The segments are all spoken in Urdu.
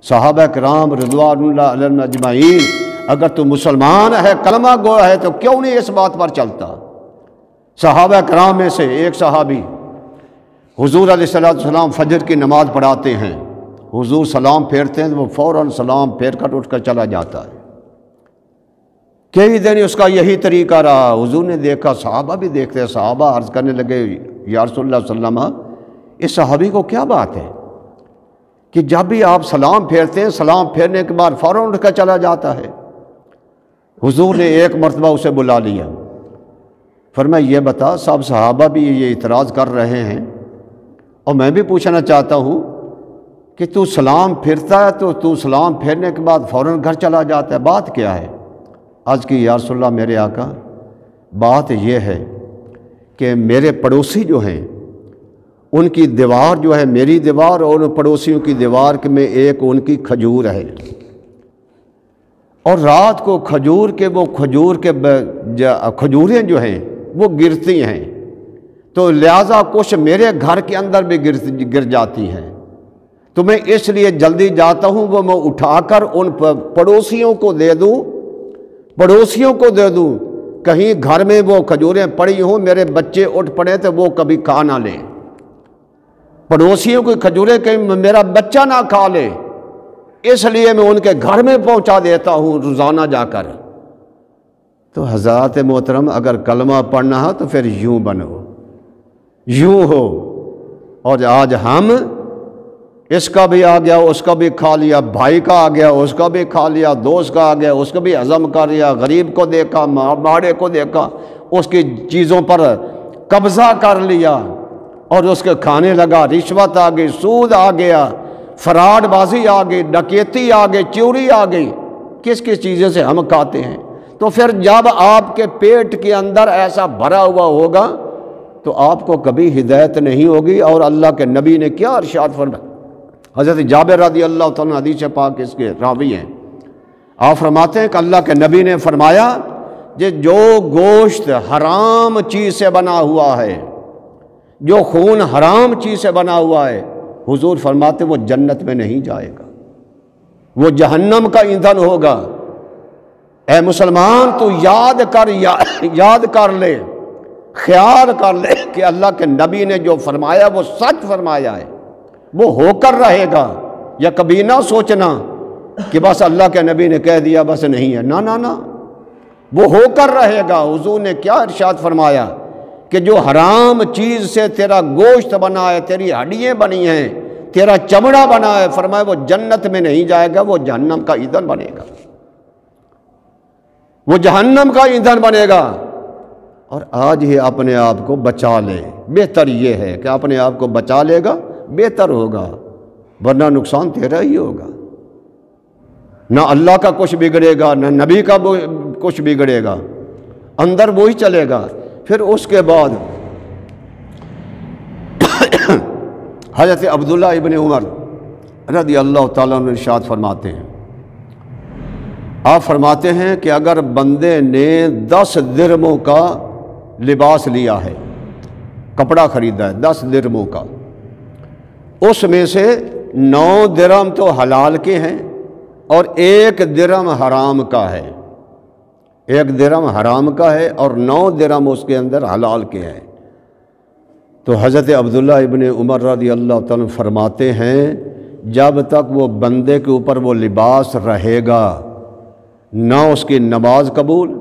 صحابہ کرام رضوان اللہ علیہم اجمعین، اگر تو مسلمان ہے، کلمہ گو ہے، تو کیوں نہیں اس بات پر چلتا؟ صحابہ کرام میں سے ایک صحابی حضور علیہ السلام فجر کی نماز پڑھاتے ہیں، حضور سلام پھیرتے ہیں تو وہ فوراً سلام پھیر کر اٹھ کر چلا جاتا ہے۔ کئی دن اس کا یہی طریقہ رہا، حضور نے دیکھا، صحابہ بھی دیکھتے ہیں، صحابہ عرض کرنے لگے یا رسول اللہ صلی اللہ علیہ وسلم، اس صحابی کو کیا بات ہے کہ جب بھی آپ سلام پھیرتے ہیں، سلام پھیرنے کے بعد فوراً اٹھ کر چلا جاتا ہے؟ حضور نے ایک مرتبہ اسے بلا لیا، فرمایا یہ بتا، سب صحابہ بھی یہ اعتراض کر رہے ہیں اور میں بھی پوچھنا چاہتا ہوں کہ تو سلام پھرتا ہے تو سلام پھیرنے کے بعد فوراً گھر چلا جاتا ہے، بات کیا ہے؟ عرض کی یا رسول اللہ میرے آقا، بات یہ ہے کہ میرے پڑوسی جو ہیں ان کی دیوار جو ہے میری دیوار اور ان پڑوسیوں کی دیوار میں ایک ان کی کھجور ہے، اور رات کو کھجوریں جو ہیں وہ گرتی ہیں، تو لہٰذا کچھ میرے گھر کے اندر بھی گر جاتی ہیں، تو میں اس لیے جلدی جاتا ہوں، وہ میں اٹھا کر ان پڑوسیوں کو دے دوں، کہیں گھر میں وہ کھجوریں پڑی ہوں، میرے بچے اٹھ پڑے تو وہ کبھی کھا نہ لیں، پڑوسیوں کی کھجوریں کہیں میرا بچہ نہ کھا لے، اس لیے میں ان کے گھر میں پہنچا دیتا ہوں روزانہ جا کر۔ تو حضرات محترم، اگر کلمہ پڑھنا ہے تو پھر یوں بنو، یوں ہو، اور آج ہم اس کا بھی آ گیا، اس کا بھی کھا لیا، بھائی کا آ گیا، اس کا بھی کھا لیا، دوست کا آ گیا، اس کا بھی ہضم کر لیا، غریب کو دیکھا، ماڑے کو دیکھا، اس کی چیزوں پر قبضہ کر لیا اور اس کے کھانے لگا، رشوت آ گئی، سود آ گیا، فراڈ بازی آ گئی، ڈکیتی آ گئی، چوری آ گئی، کس کس چیزیں سے ہم کھاتے ہیں؟ تو پھر جب آپ کے پیٹ کے اندر ایسا بھرا ہوا ہوگا تو آپ کو کبھی ہدایت نہیں ہوگی۔ اور اللہ کے نبی نے کیا ارشاد فرمایا، حضرت جابر رضی اللہ تعالیٰ حدیث پاک اس کے راوی ہیں، آپ فرماتے ہیں کہ اللہ کے نبی نے فرمایا کہ جو گوشت حرام چیز سے بنا ہوا ہے، جو خون حرام چیز سے بنا ہوا ہے، حضور فرماتے وہ جنت میں نہیں جائے گا، وہ جہنم کا ایندھن ہوگا۔ اے مسلمان، تو یاد کر لے، خیال کر لے کہ اللہ کے نبی نے جو فرمایا وہ سچ فرمایا ہے، وہ ہو کر رہے گا، یا کبھی نہ سوچنا کہ بس اللہ کے نبی نے کہہ دیا بس نہیں ہے، نہ نہ نہ، وہ ہو کر رہے گا۔ حضور نے کیا ارشاد فرمایا کہ جو حرام چیز سے تیرا گوشت بنا ہے، تیری ہڈیاں بنی ہیں، تیرا چمڑا بنا ہے، فرمایا وہ جنت میں نہیں جائے گا، وہ جہنم کا ایندھن بنے گا، وہ جہنم کا ایندھن بنے گا۔ اور آج ہی اپنے آپ کو بچا لے، بہتر یہ ہے کہ اپنے آپ کو بچا لے گا، بہتر ہوگا، ورنہ نقصان تیرا ہی ہوگا، نہ اللہ کا کچھ بگڑے گا، نہ نبی کا کچھ بگڑے گا، اندر وہی چلے گا۔ پھر اس کے بعد حضرت عبداللہ ابن عمر رضی اللہ تعالیٰ عنہ ارشاد فرماتے ہیں، آپ فرماتے ہیں کہ اگر بندے نے 10 درہموں کا لباس لیا ہے، کپڑا خریدا ہے 10 درہموں کا، اس میں سے 9 درہم تو حلال کے ہیں اور 1 درہم حرام کا ہے، 1 درہم حرام کا ہے اور 9 درہم اس کے اندر حلال کے ہیں۔ تو حضرت عبداللہ ابن عمر رضی اللہ تعالیٰ فرماتے ہیں جب تک وہ بندے کے اوپر وہ لباس رہے گا، نہ اس کی نماز قبول،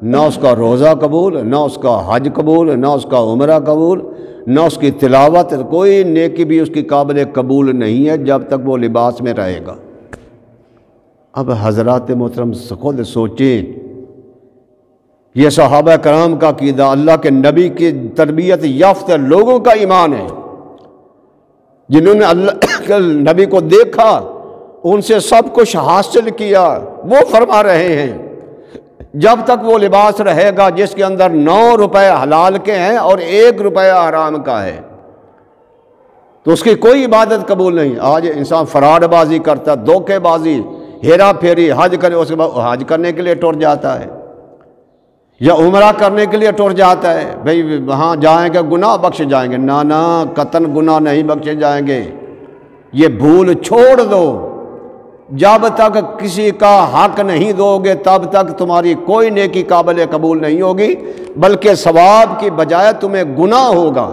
نہ اس کا روزہ قبول، نہ اس کا حج قبول، نہ اس کا عمرہ قبول، نہ اس کی تلاوت، کوئی نیکی بھی اس کی قابل قبول نہیں ہے جب تک وہ لباس میں رہے گا۔ اب حضرات محترم خود سوچیں، یہ صحابہ کرام کا عقیدہ، اللہ کے نبی کی تربیت یافتہ لوگوں کا ایمان ہے، جنہوں نے اللہ کے نبی کو دیکھا، ان سے سب کچھ حاصل کیا، وہ فرما رہے ہیں جب تک وہ لباس رہے گا جس کے اندر 9 روپے حلال کے ہیں اور 1 روپیہ حرام کا ہے، تو اس کی کوئی عبادت قبول نہیں۔ آج انسان فراڈ بازی کرتا، دھوکے بازی، ہیرا پھیری، حج کرے، اس کے بعد حج کرنے کے لیے ٹر جاتا ہے یا عمرہ کرنے کے لیے ٹر جاتا ہے، بھئی وہاں جائیں گے گناہ بخشے جائیں گے، نہ قطعاً گناہ نہیں بخشے جائیں گے، یہ بھول چھوڑ دو، جب تک کسی کا حق نہیں دو گے تب تک تمہاری کوئی نیکی قابل قبول نہیں ہوگی، بلکہ ثواب کی بجائے تمہیں گناہ ہوگا،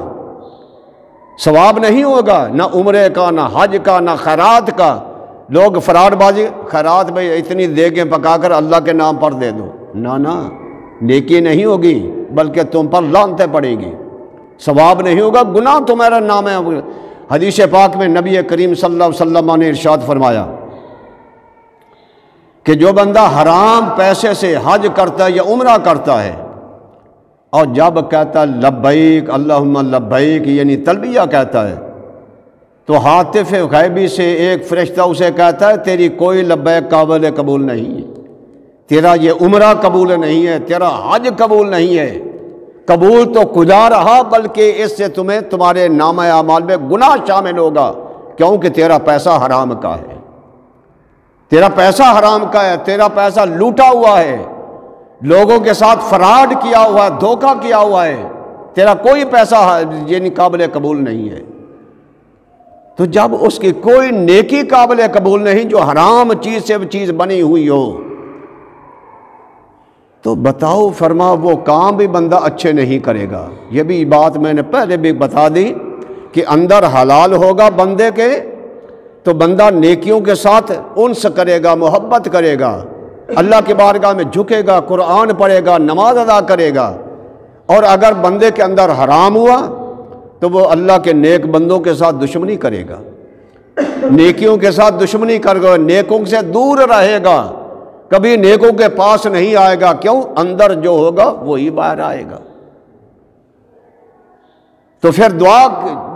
ثواب نہیں ہوگا، نہ عمرے کا، نہ حج کا، نہ خیرات کا۔ لوگ فراڈ بازی، خیرات بھائی اتنی دیگیں پکا کر اللہ کے نام پر دے دو، نہ نیکی نہیں ہوگی بلکہ تم پر لعنتیں پڑے گی، ثواب نہیں ہوگا، گناہ تمہارا نام ہے۔ حدیث پاک میں نبی کریم صلی اللہ علیہ وسلم نے ارشاد فرمایا کہ جو بندہ حرام پیسے سے حج کرتا ہے یا عمرہ کرتا ہے اور جب کہتا ہے لبیک اللہم لبیک، یعنی تلبیہ کہتا ہے، تو ہاتف غیبی سے ایک فرشتہ اسے کہتا ہے تیری کوئی لبیک قابل قبول نہیں ہے، تیرا یہ عمرہ قبول نہیں ہے، تیرا حج قبول نہیں ہے۔ قبول تو خدا رہا بلکہ اس سے تمہیں تمہارے نامہ اعمال میں گناہ شامل ہوگا، کیونکہ تیرا پیسہ حرام کا ہے، تیرا پیسہ حرام کا ہے، تیرا پیسہ لوٹا ہوا ہے، لوگوں کے ساتھ فراڈ کیا ہوا ہے، دھوکہ کیا ہوا ہے، تیرا کوئی پیسہ یعنی قابل قبول نہیں ہے۔ تو جب اس کی کوئی نیکی قابل قبول نہیں جو حرام چیز سے چیز بنی ہوئی ہو، تو بتاؤ، فرما وہ کام بھی بندہ اچھے نہیں کرے گا۔ یہ بھی بات میں نے پہلے بھی بتا دی کہ اندر حلال ہوگا بندے کے تو بندہ نیکیوں کے ساتھ انس کرے گا، محبت کرے گا، اللہ کی بارگاہ میں جھکے گا، قرآن پڑھے گا، نماز ادا کرے گا۔ اور اگر بندے کے اندر حرام ہوا تو وہ اللہ کے نیک بندوں کے ساتھ دشمنی کرے گا، نیکیوں کے ساتھ دشمنی کرے گا، نیکوں سے دور رہے گا، کبھی نیکوں کے پاس نہیں آئے گا۔ کیوں؟ اندر جو ہوگا وہی باہر آئے گا۔ تو پھر دعا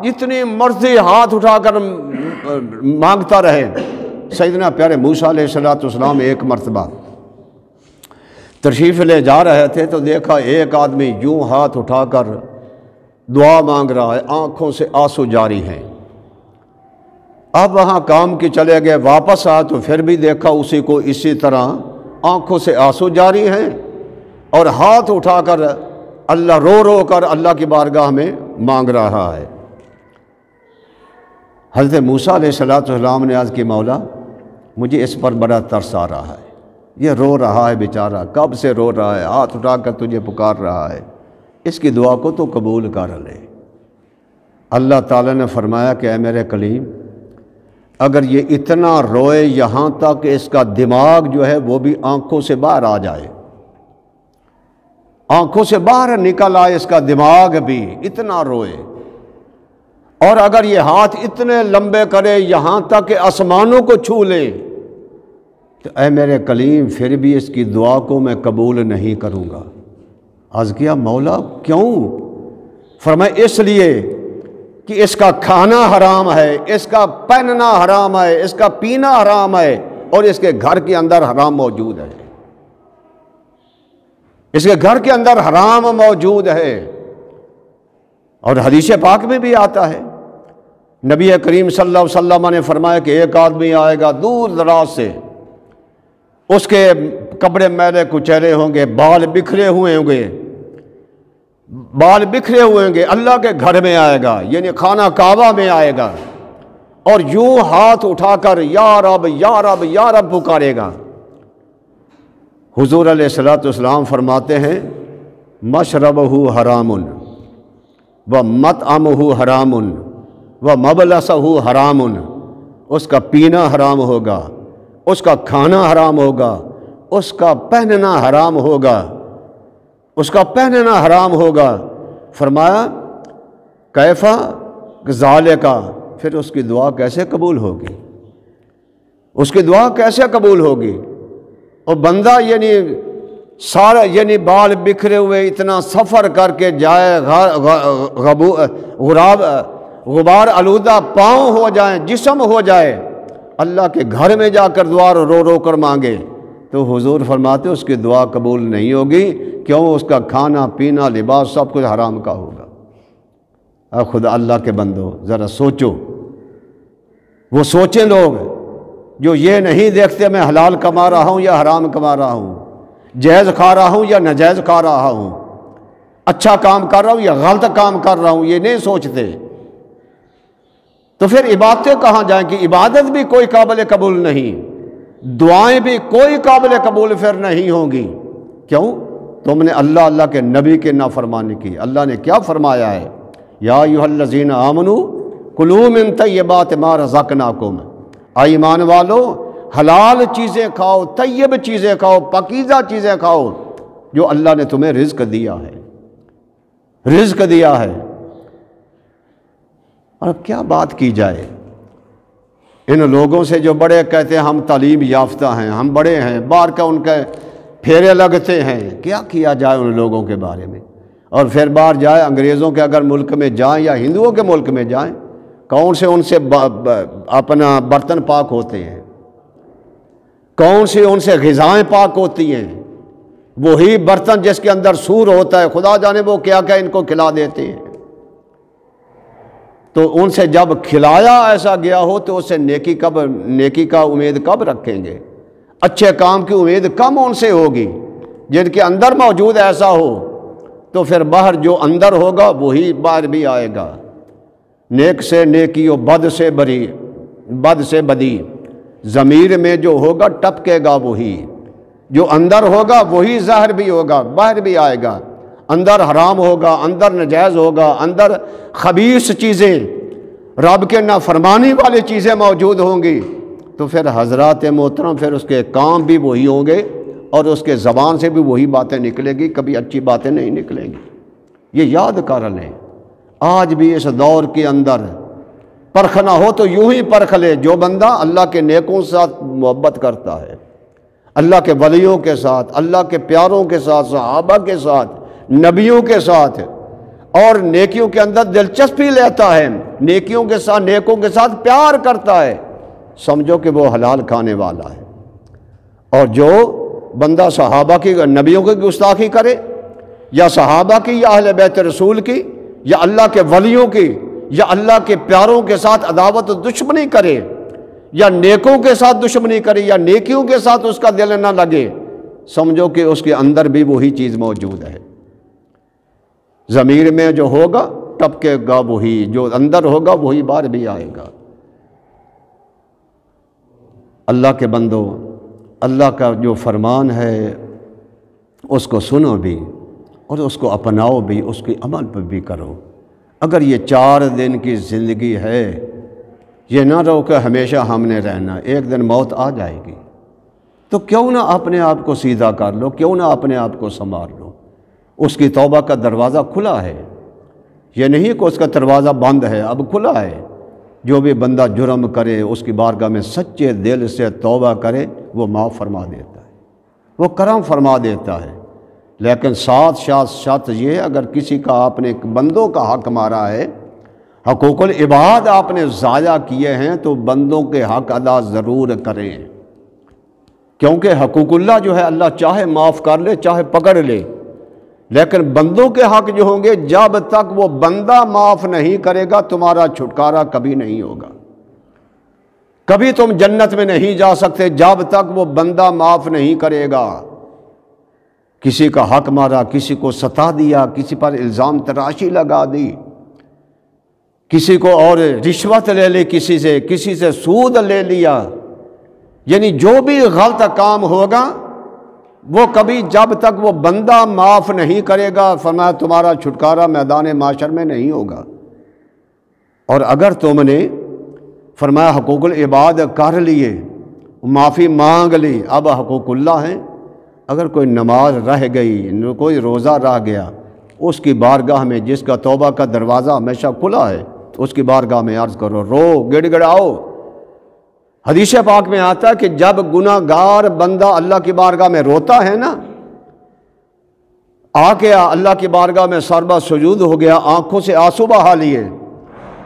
جتنی مرضی ہاتھ اٹھا کر مانگتا رہے۔ سیدنا پیارے موسیٰ علیہ السلام ایک مرتبہ تشریف لے جا رہے تھے تو دیکھا ایک آدمی یوں ہاتھ اٹھا کر دعا مانگ رہا ہے، آنکھوں سے آنسو جاری ہیں۔ اب وہاں کام کی چلے گئے، واپس آئے تو پھر بھی دیکھا اسی کو اسی طرح آنکھوں سے آنسو جاری ہیں اور ہاتھ اٹھا کر اللہ رو رو کر اللہ کی بارگاہ میں مانگ رہا ہے۔ حضرت موسیٰ علیہ السلام نے عرض کی مولا مجھے اس پر بڑا ترس آ رہا ہے، یہ رو رہا ہے بیچارہ، کب سے رو رہا ہے، ہاتھ اٹھا کر تجھے پکار رہا ہے، اس کی دعا کو تو قبول کر لے۔ اللہ تعالیٰ نے فرمایا کہ اے میرے کلیم، اگر یہ اتنا روئے یہاں تک کہ اس کا دماغ جو ہے وہ بھی آنکھوں سے باہر آ جائے، آنکھوں سے باہر نکل آئے اس کا دماغ بھی، اتنا روئے، اور اگر یہ ہاتھ اتنے لمبے کرے یہاں تک کہ آسمانوں کو چھو لے، تو اے میرے کلیم پھر بھی اس کی دعا کو میں قبول نہیں کروں گا۔ عرض کیا مولا کیوں؟ فرمایا اس لیے کہ اس کا کھانا حرام ہے، اس کا پہننا حرام ہے، اس کا پینا حرام ہے، اور اس کے گھر کے اندر حرام موجود ہے، اس کے گھر کے اندر حرام موجود ہے۔ اور حدیث پاک میں بھی آتا ہے، نبی کریم صلی اللہ علیہ وسلم نے فرمایا کہ ایک آدمی آئے گا دور دراز سے، اس کے کپڑے میلے کچیلے ہوں گے، بال بکھرے ہوئے ہوں گے، اللہ کے گھر میں آئے گا، یعنی خانہ کعبہ میں آئے گا، اور یوں ہاتھ اٹھا کر یا رب یا رب یا رب پکارے گا۔ حضور علیہ السلام فرماتے ہیں مشربہ حرام و مطعمہ حرام و مبلسہ حرام، اس کا پینا حرام ہوگا، اس کا کھانا حرام ہوگا، اس کا پہننا حرام ہوگا، اس کا پہننا حرام ہوگا۔ فرمایا کیفا ذالک، پھر اس کی دعا کیسے قبول ہوگی؟ اس کی دعا کیسے قبول ہوگی؟ اور بندہ سارا بال بکھرے ہوئے اتنا سفر کر کے جائے، غبار آلودہ پاؤں ہو جائیں، جسم ہو جائے، اللہ کے گھر میں جا کر دعا رو رو کر مانگے، تو حضور فرماتے اس کی دعا قبول نہیں ہوگی، کیوں؟ اس کا کھانا پینا لباس سب کچھ حرام کا ہوگا۔ اب خدا اللہ کے بندو ذرا سوچو، وہ سوچیں لوگ جو یہ نہیں دیکھتے میں حلال کما رہا ہوں یا حرام کما رہا ہوں، جائز کھا رہا ہوں یا ناجائز کھا رہا ہوں، اچھا کام کر رہا ہوں یا غلط کام کر رہا ہوں، یہ نہیں سوچتے، تو پھر عبادتیں کہاں جائیں کہ عبادت بھی کوئی قابل قبول نہیں۔ دعائیں بھی کوئی قابل قبول پھر نہیں ہوں گی۔ کیوں؟ تم نے اللہ اللہ کے نبی کے نافرمانی کی۔ اللہ نے کیا فرمایا ہے؟ یا ایھا الذین آمنوا کلوا من طیبات ما رزقناکم، اے ایمان والو حلال چیزیں کھاؤ، طیب چیزیں کھاؤ، پاکیزہ چیزیں کھاؤ جو اللہ نے تمہیں رزق دیا ہے، رزق دیا ہے۔ اور اب کیا بات کی جائے ان لوگوں سے جو بڑے کہتے ہیں ہم تعلیم یافتہ ہیں، ہم بڑے ہیں، باہر کا ان کے پھیرے لگتے ہیں، کیا کیا جائے ان لوگوں کے بارے میں؟ اور پھر باہر جائے انگریزوں کے اگر ملک میں جائیں یا ہندوؤں کے ملک میں جائیں، کون سے ان سے اپنا برتن پاک ہوتے ہیں، کون سی ان سے غذائیں پاک ہوتی ہیں؟ وہی برتن جس کے اندر سور ہوتا ہے، خدا جانے وہ کیا کیا ان کو کھلا دیتے ہیں۔ تو ان سے جب کھلایا ایسا گیا ہو تو اس سے نیکی کا امید کب رکھیں گے؟ اچھے کام کی امید کم ان سے ہوگی جن کے اندر موجود ایسا ہو۔ تو پھر باہر جو اندر ہوگا وہی باہر بھی آئے گا۔ نیک سے نیکی و بد سے بدی، ضمیر میں جو ہوگا ٹپکے گا وہی، جو اندر ہوگا وہی ظاہر بھی ہوگا، باہر بھی آئے گا۔ اندر حرام ہوگا، اندر نجائز ہوگا، اندر خبیث چیزیں، رب کے نافرمانی والی چیزیں موجود ہوں گی، تو پھر حضرات محترم پھر اس کے کام بھی وہی ہوں گے اور اس کے زبان سے بھی وہی باتیں نکلے گی، کبھی اچھی باتیں نہیں نکلیں گی۔ یہ یاد کر لیں، آج بھی اس دور کے اندر پرکھنا ہو تو یوں ہی پرکھ لے، جو بندہ اللہ کے نیکوں کے ساتھ محبت کرتا ہے، اللہ کے ولیوں کے ساتھ، اللہ کے پیاروں کے ساتھ، صحابہ کے ساتھ، نبیوں کے ساتھ، اور نیکیوں کے اندر دلچسپی لیتا ہے، نیکیوں کے ساتھ، نیکوں کے ساتھ پیار کرتا ہے، سمجھو کہ وہ حلال کھانے والا ہے۔ اور جو بندہ صحابہ کی، نبیوں کی گستاخی کرے، یا صحابہ کی، یا اہل بیت رسول کی، یا اللہ کے ولیوں کی، یا اللہ کے پیاروں کے ساتھ عداوت و دشمنی کرے، یا نیکوں کے ساتھ دشمنی کرے، یا نیکیوں کے ساتھ اس کا دل نہ لگے، سمجھو کہ اس کے اندر بھی وہی چیز موجود ہے۔ ضمیر میں جو ہوگا ٹپکے گا وہی، جو اندر ہوگا وہی باہر بھی آئے گا۔ اللہ کے بندو، اللہ کا جو فرمان ہے اس کو سنو بھی اور اس کو اپناؤ بھی، اس کی عمل پر بھی کرو۔ اگر یہ 4 دن کی زندگی ہے، یہ نہ رہو کہ ہمیشہ ہم نے رہنا، ایک دن موت آ جائے گی، تو کیوں نہ اپنے آپ کو سیدھا کر لو، کیوں نہ اپنے آپ کو سنوار لو۔ اس کی توبہ کا دروازہ کھلا ہے، یہ نہیں کہ اس کا دروازہ بند ہے، اب کھلا ہے۔ جو بھی بندہ جرم کرے اس کی بارگاہ میں سچے دل سے توبہ کرے، وہ معاف فرما دیتا ہے، وہ کرم فرما دیتا ہے۔ لیکن ساتھ شرط یہ، اگر کسی کا آپ نے بندوں کا حق مارا ہے، حقوق العباد آپ نے ضائع کیے ہیں، تو بندوں کے حق ادا ضرور کریں، کیونکہ حقوق اللہ جو ہے اللہ چاہے معاف کر لے، چاہے پکڑ لے، لیکن بندوں کے حق جو ہوں گے، جب تک وہ بندہ معاف نہیں کرے گا تمہارا چھٹکارا کبھی نہیں ہوگا، کبھی تم جنت میں نہیں جا سکتے جب تک وہ بندہ معاف نہیں کرے گا۔ کسی کا حق مارا، کسی کو ستا دیا، کسی پر الزام تراشی لگا دی، کسی کو اور رشوت لے لی، کسی سے سود لے لیا، یعنی جو بھی غلط کام ہوگا وہ کبھی جب تک وہ بندہ معاف نہیں کرے گا، فرمایا تمہارا چھٹکارا میدان معاشر میں نہیں ہوگا۔ اور اگر تم نے فرمایا حقوق العباد کر لیے، معافی مانگ لی، اب حقوق اللہ ہیں، اگر کوئی نماز رہ گئی، کوئی روزہ رہ گیا، اس کی بارگاہ میں، جس کا توبہ کا دروازہ ہمیشہ کھلا ہے، اس کی بارگاہ میں عرض کرو، رو گڑ گڑاؤ۔ حدیث پاک میں آتا ہے کہ جب گناہ گار بندہ اللہ کی بارگاہ میں روتا ہے نا، آ کے اللہ کی بارگاہ میں سربا سجود ہو گیا، آنکھوں سے آنسو بہا لیے،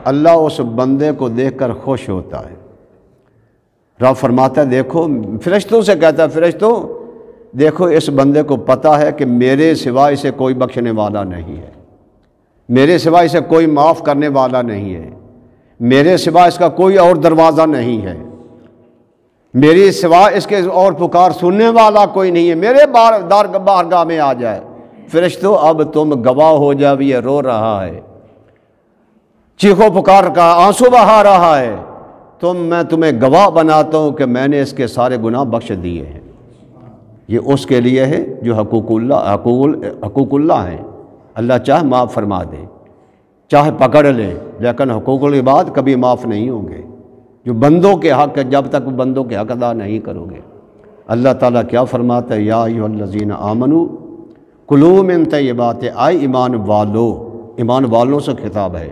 اللہ اس بندے کو دیکھ کر خوش ہوتا ہے۔ رب فرماتا ہے دیکھو، فرشتوں سے کہتا ہے، فرشتوں دیکھو اس بندے کو پتہ ہے کہ میرے سوا اسے کوئی بخشنے والا نہیں ہے، میرے سوا اسے کوئی معاف کرنے والا نہیں ہے، میرے سوا اس کا کوئی اور دروازہ نہیں ہے، میری سوا اس کے اور پکار سننے والا کوئی نہیں ہے، میرے بارگاہ میں آ جائے۔ فرشتوں اب تم گواہ ہو جاؤ، یہ رو رہا ہے، چیخو پکار کا آنسو بہا رہا ہے، میں تمہیں گواہ بناتا ہوں کہ میں نے اس کے سارے گناہ بخش دیے ہیں۔ یہ اس کے لیے ہے جو حقوق اللہ ہیں، اللہ چاہے معاف فرما دے، چاہے پکڑ لے، لیکن حقوق العباد کبھی معاف نہیں ہوں گے، جو بندوں کے حق ہے، جب تک بندوں کے حق ادا نہیں کرو گے۔ اللہ تعالیٰ کیا فرماتا ہے؟ یا ایھا الذین آمنوا کلوا من طیبات، آئے ایمان والوں سے خطاب ہے،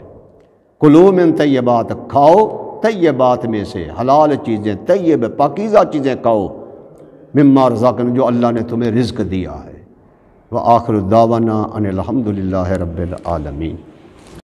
کلوا من طیبات، کھاؤ طیبات میں سے، حلال چیزیں، طیب پاکیزہ چیزیں کھاؤ، مما رزقنا، جو اللہ نے تمہیں رزق دیا ہے۔ وآخر دعوانا ان الحمد للہ رب العالمین۔